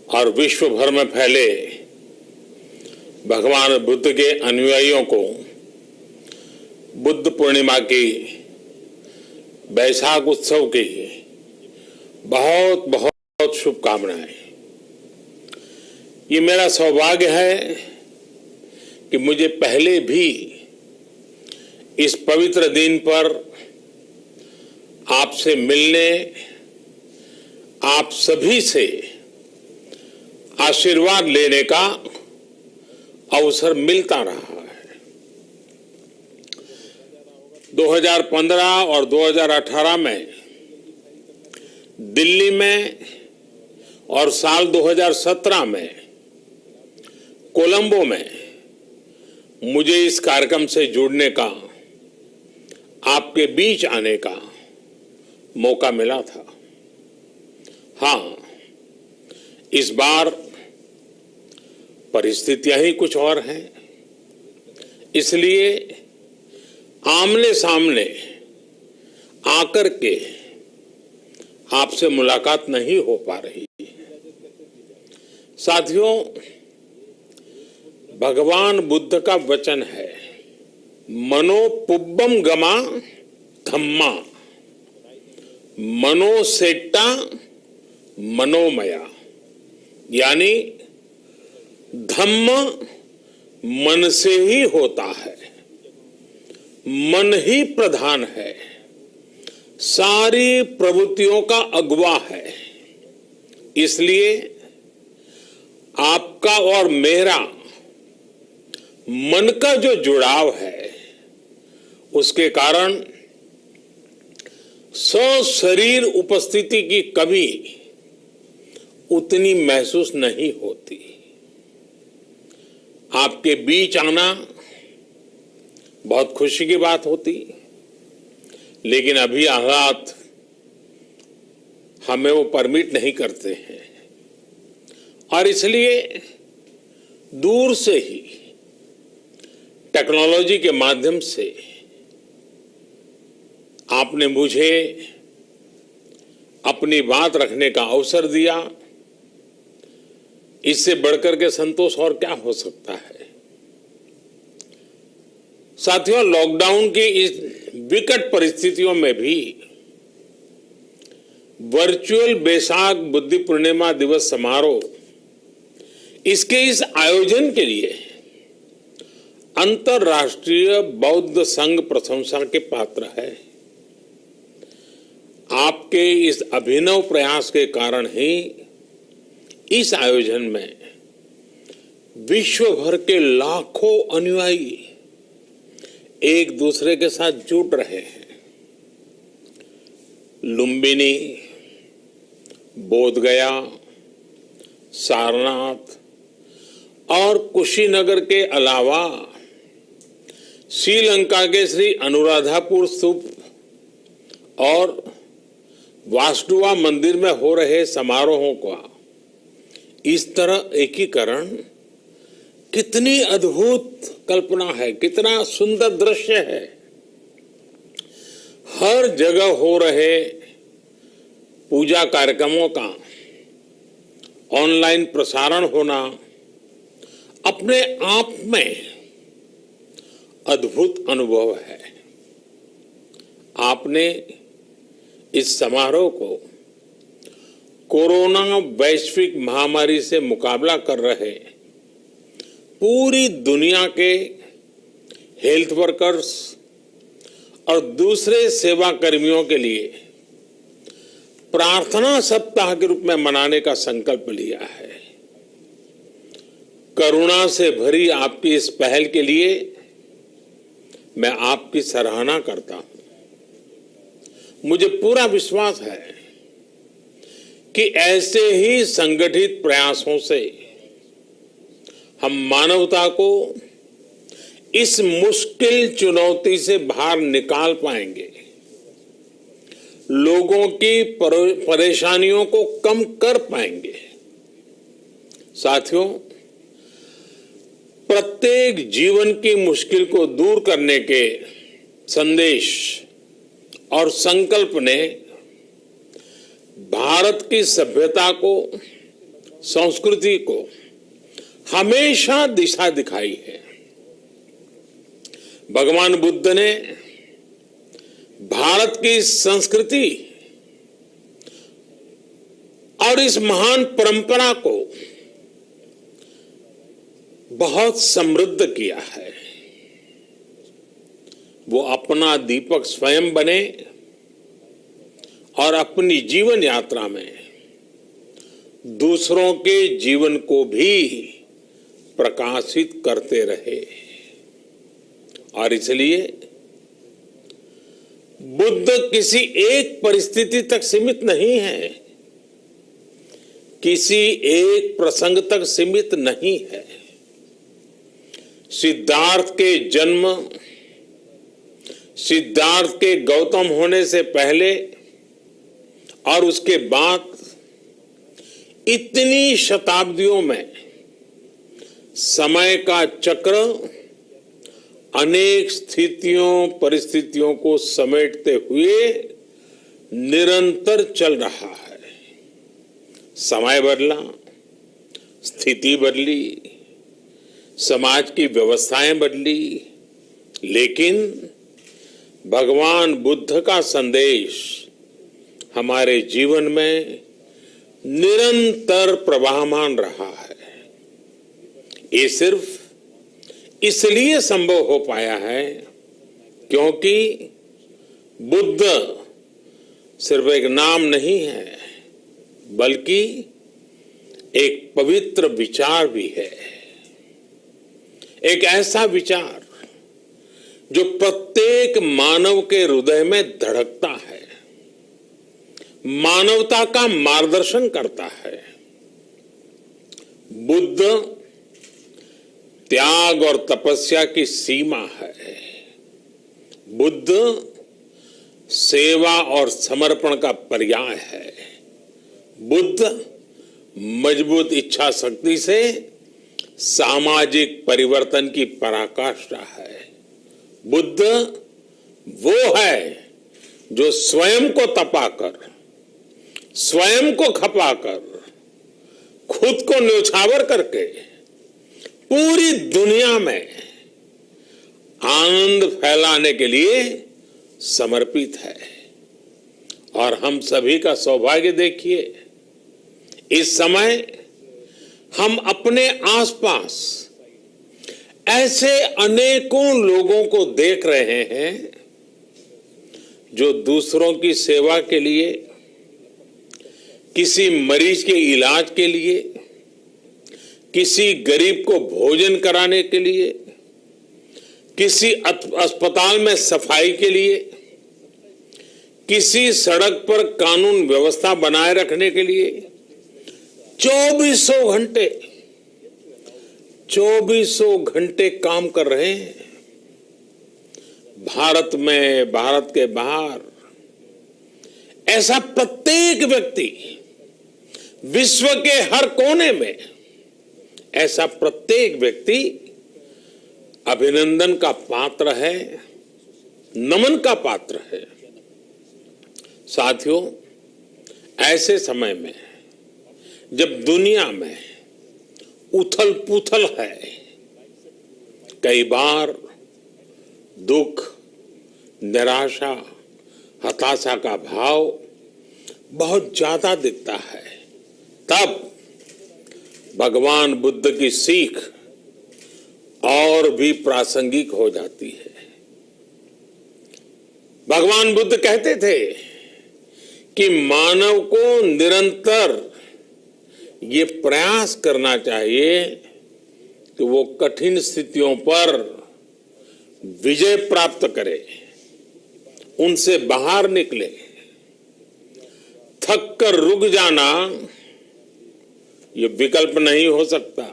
और विश्व भर में फैले भगवान बुद्ध के अनुयायियों को बुद्ध पूर्णिमा की वैशाख उत्सव की बहुत बहुत शुभकामनाएं। ये मेरा सौभाग्य है कि मुझे पहले भी इस पवित्र दिन पर आपसे मिलने, आप सभी से आशीर्वाद लेने का अवसर मिलता रहा है। 2015 और 2018 में दिल्ली में और साल 2017 में कोलंबो में मुझे इस कार्यक्रम से जुड़ने का, आपके बीच आने का मौका मिला था। हाँ, इस बार परिस्थितियां ही कुछ और हैं, इसलिए आमने सामने आकर के आपसे मुलाकात नहीं हो पा रही। साथियों, भगवान बुद्ध का वचन है, मनो पुब्बम गमा धम्मा, मनोसेट्टा मनोमया, यानी धम्म मन से ही होता है, मन ही प्रधान है, सारी प्रवृत्तियों का अगुवा है। इसलिए आपका और मेरा मन का जो जुड़ाव है, उसके कारण सशरीर उपस्थिति की कभी उतनी महसूस नहीं होती। आपके बीच आना बहुत खुशी की बात होती, लेकिन अभी हालात हमें वो परमिट नहीं करते हैं और इसलिए दूर से ही टेक्नोलॉजी के माध्यम से आपने मुझे अपनी बात रखने का अवसर दिया। इससे बढ़कर के संतोष और क्या हो सकता है। साथियों, लॉकडाउन की इस विकट परिस्थितियों में भी वर्चुअल वैशाख बुद्ध पूर्णिमा दिवस समारोह, इसके इस आयोजन के लिए अंतर्राष्ट्रीय बौद्ध संघ प्रशंसा के पात्र है। आपके इस अभिनव प्रयास के कारण ही इस आयोजन में विश्व भर के लाखों अनुयायी एक दूसरे के साथ जुड़ रहे हैं। लुम्बिनी, बोधगया, सारनाथ और कुशीनगर के अलावा श्रीलंका के श्री अनुराधापुर स्तूप और वासुदेवा मंदिर में हो रहे समारोहों का इस तरह एकीकरण कितनी अद्भुत कल्पना है, कितना सुंदर दृश्य है। हर जगह हो रहे पूजा कार्यक्रमों का ऑनलाइन प्रसारण होना अपने आप में अद्भुत अनुभव है। आपने इस समारोह को कोरोना वैश्विक महामारी से मुकाबला कर रहे पूरी दुनिया के हेल्थ वर्कर्स और दूसरे सेवा कर्मियों के लिए प्रार्थना सप्ताह के रूप में मनाने का संकल्प लिया है। करुणा से भरी आपकी इस पहल के लिए मैं आपकी सराहना करता हूं। मुझे पूरा विश्वास है कि ऐसे ही संगठित प्रयासों से हम मानवता को इस मुश्किल चुनौती से बाहर निकाल पाएंगे, लोगों की परेशानियों को कम कर पाएंगे। साथियों, प्रत्येक जीवन की मुश्किल को दूर करने के संदेश और संकल्प ने भारत की सभ्यता को संस्कृति को हमेशा दिशा दिखाई है। भगवान बुद्ध ने भारत की संस्कृति और इस महान परंपरा को बहुत समृद्ध किया है। वो अपना दीपक स्वयं बने और अपनी जीवन यात्रा में दूसरों के जीवन को भी प्रकाशित करते रहे। और इसलिए बुद्ध किसी एक परिस्थिति तक सीमित नहीं है, किसी एक प्रसंग तक सीमित नहीं है। सिद्धार्थ के जन्म, सिद्धार्थ के गौतम होने से पहले और उसके बाद इतनी शताब्दियों में समय का चक्र अनेक स्थितियों परिस्थितियों को समेटते हुए निरंतर चल रहा है। समय बदला, स्थिति बदली, समाज की व्यवस्थाएं बदली, लेकिन भगवान बुद्ध का संदेश हमारे जीवन में निरंतर प्रवाहमान रहा है। ये सिर्फ इसलिए संभव हो पाया है क्योंकि बुद्ध सिर्फ एक नाम नहीं है, बल्कि एक पवित्र विचार भी है। एक ऐसा विचार जो प्रत्येक मानव के हृदय में धड़कता है, मानवता का मार्गदर्शन करता है। बुद्ध त्याग और तपस्या की सीमा है। बुद्ध सेवा और समर्पण का पर्याय है। बुद्ध मजबूत इच्छा शक्ति से सामाजिक परिवर्तन की पराकाष्ठा है। बुद्ध वो है जो स्वयं को तपाकर, स्वयं को खपाकर, खुद को न्योछावर करके पूरी दुनिया में आनंद फैलाने के लिए समर्पित है। और हम सभी का सौभाग्य देखिए, इस समय हम अपने आसपास ऐसे अनेकों लोगों को देख रहे हैं जो दूसरों की सेवा के लिए, किसी मरीज के इलाज के लिए, किसी गरीब को भोजन कराने के लिए, किसी अस्पताल में सफाई के लिए, किसी सड़क पर कानून व्यवस्था बनाए रखने के लिए 2400 घंटे काम कर रहे हैं। भारत में, भारत के बाहर ऐसा प्रत्येक व्यक्ति, विश्व के हर कोने में ऐसा प्रत्येक व्यक्ति अभिनंदन का पात्र है, नमन का पात्र है। साथियों, ऐसे समय में जब दुनिया में उथल पुथल है, कई बार दुख, निराशा, हताशा का भाव बहुत ज्यादा दिखता है, तब भगवान बुद्ध की सीख और भी प्रासंगिक हो जाती है। भगवान बुद्ध कहते थे कि मानव को निरंतर ये प्रयास करना चाहिए कि वो कठिन स्थितियों पर विजय प्राप्त करे, उनसे बाहर निकले। थक कर रुक जाना ये विकल्प नहीं हो सकता।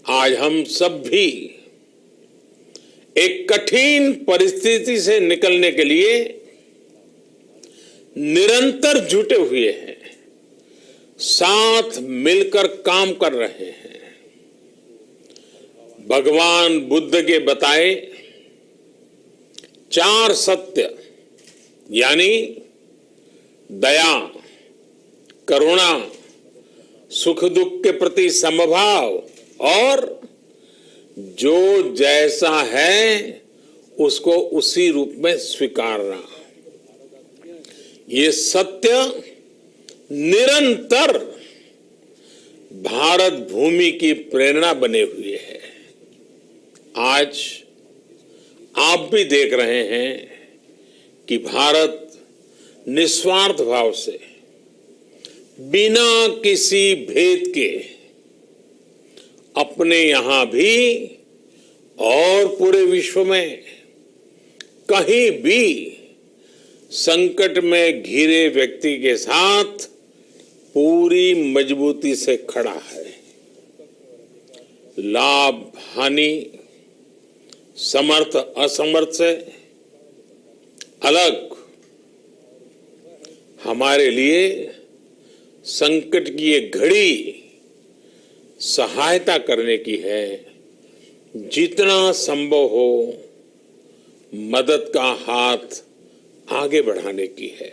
आज हम सब भी एक कठिन परिस्थिति से निकलने के लिए निरंतर जुटे हुए हैं, साथ मिलकर काम कर रहे हैं। भगवान बुद्ध के बताए 4 सत्य यानी दया, करुणा, सुख दुख के प्रति समभाव और जो जैसा है उसको उसी रूप में स्वीकारना, ये सत्य निरंतर भारत भूमि की प्रेरणा बने हुए है। आज आप भी देख रहे हैं कि भारत निस्वार्थ भाव से बिना किसी भेद के अपने यहां भी और पूरे विश्व में कहीं भी संकट में घिरे व्यक्ति के साथ पूरी मजबूती से खड़ा है। लाभ हानि, समर्थ असमर्थ से अलग हमारे लिए संकट की ये घड़ी सहायता करने की है। जितना संभव हो मदद का हाथ आगे बढ़ाने की है।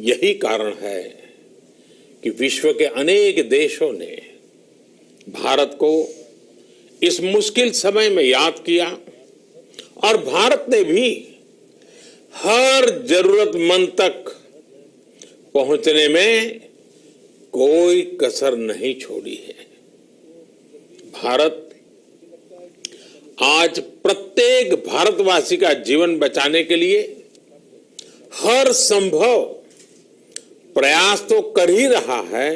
यही कारण है कि विश्व के अनेक देशों ने भारत को इस मुश्किल समय में याद किया और भारत ने भी हर जरूरतमंद तक पहुंचने में कोई कसर नहीं छोड़ी है। भारत आज प्रत्येक भारतवासी का जीवन बचाने के लिए हर संभव प्रयास तो कर ही रहा है,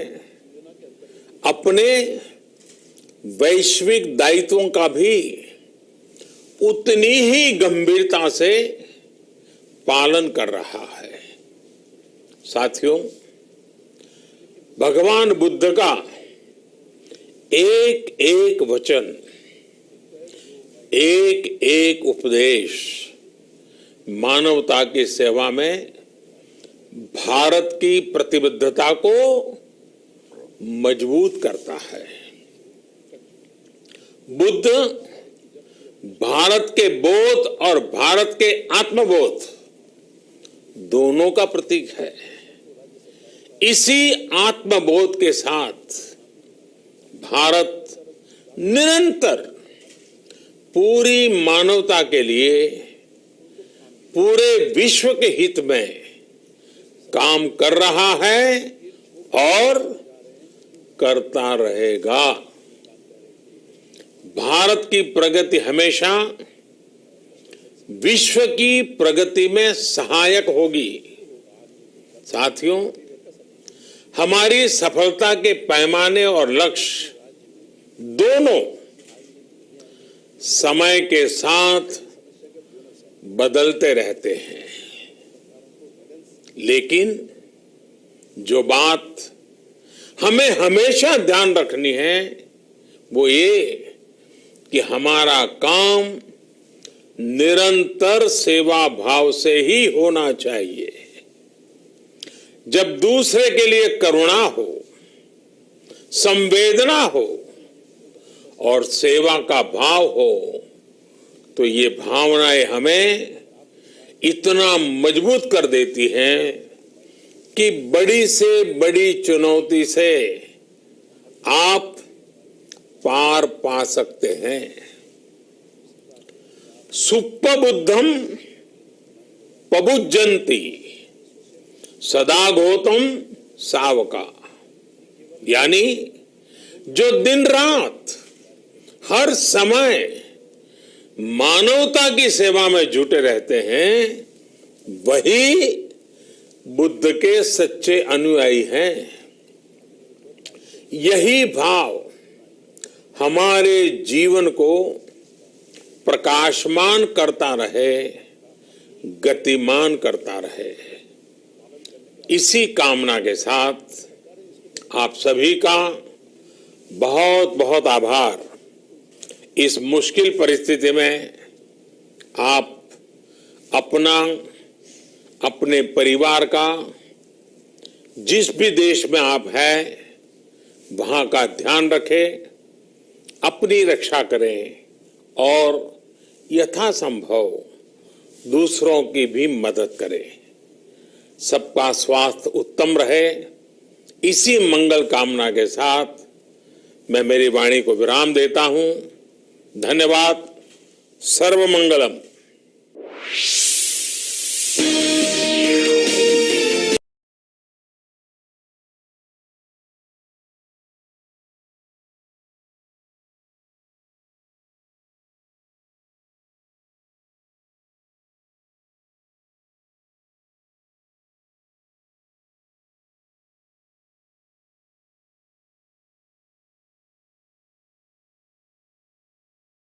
अपने वैश्विक दायित्वों का भी उतनी ही गंभीरता से पालन कर रहा है। साथियों, भगवान बुद्ध का एक एक वचन, एक एक उपदेश मानवता की सेवा में भारत की प्रतिबद्धता को मजबूत करता है। बुद्ध भारत के बोध और भारत के आत्मबोध दोनों का प्रतीक है। इसी आत्मबोध के साथ भारत निरंतर पूरी मानवता के लिए, पूरे विश्व के हित में काम कर रहा है और करता रहेगा। भारत की प्रगति हमेशा विश्व की प्रगति में सहायक होगी। साथियों, हमारी सफलता के पैमाने और लक्ष्य दोनों समय के साथ बदलते रहते हैं, लेकिन जो बात हमें हमेशा ध्यान रखनी है वो ये कि हमारा काम निरंतर सेवा भाव से ही होना चाहिए। जब दूसरे के लिए करुणा हो, संवेदना हो और सेवा का भाव हो तो ये भावनाएं हमें इतना मजबूत कर देती हैं कि बड़ी से बड़ी चुनौती से आप पार पा सकते हैं। सुप्पबुद्धम पबुज्जन्ति सदा गौतम सावका, यानी जो दिन रात हर समय मानवता की सेवा में जुटे रहते हैं वही बुद्ध के सच्चे अनुयायी हैं। यही भाव हमारे जीवन को प्रकाशमान करता रहे, गतिमान करता रहे। इसी कामना के साथ आप सभी का बहुत बहुत आभार। इस मुश्किल परिस्थिति में आप अपना, अपने परिवार का, जिस भी देश में आप हैं वहां का ध्यान रखें, अपनी रक्षा करें और यथासंभव दूसरों की भी मदद करें। सबका स्वास्थ्य उत्तम रहे, इसी मंगल कामना के साथ मैं मेरी वाणी को विराम देता हूं। धन्यवाद। सर्वमंगलम।